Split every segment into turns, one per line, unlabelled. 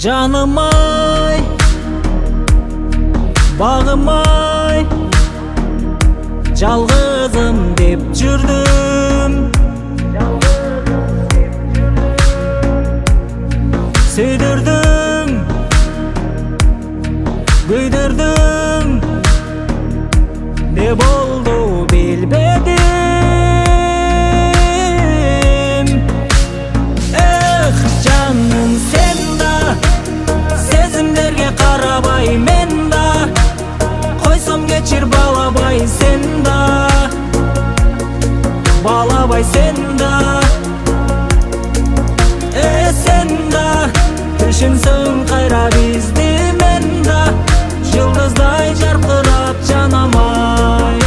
Canım ay, bağım ay, жалғызым деп жүрдім. Сөйдірдің, көйдірдің, не болды білбедім. Эх, жаным сен да, сезімдерге қарабай мен да, қойсам кешір балабай сен да, балабай сен да. Sen da düşünsün kayra bizdi men da, yıldızday jarkırap canam ay.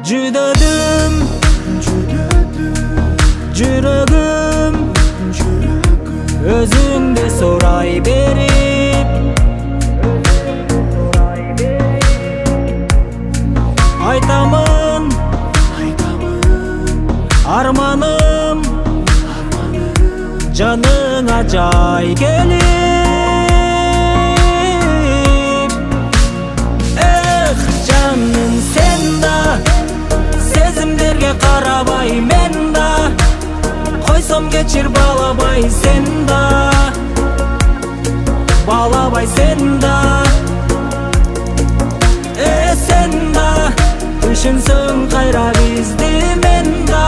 Cüdödüm, жүрөгüm, özüңde soray berip, айтамын, арманым, жаныңа жай келип. Эх, жаным сен да, сезимдерге карабай мен да, койсом кечир балабай сен да, балабай сен да. Sen da düşünsün kayra bizdi men da,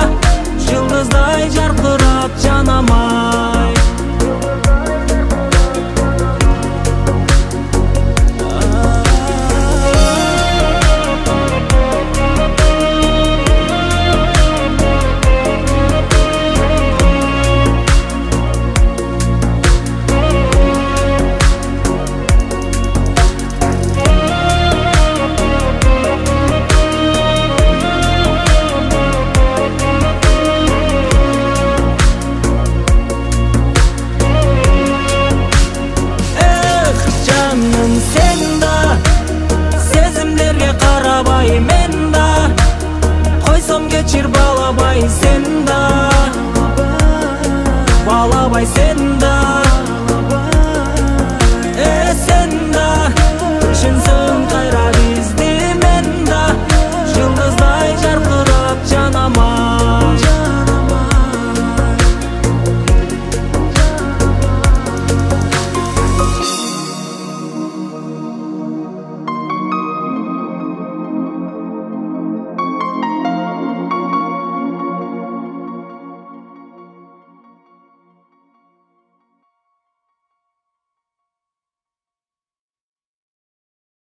yıldızday jarkırap canam ay. Sen da, sezimlerge karabay men da, koysam geçir balabay sen da, balabay sen da.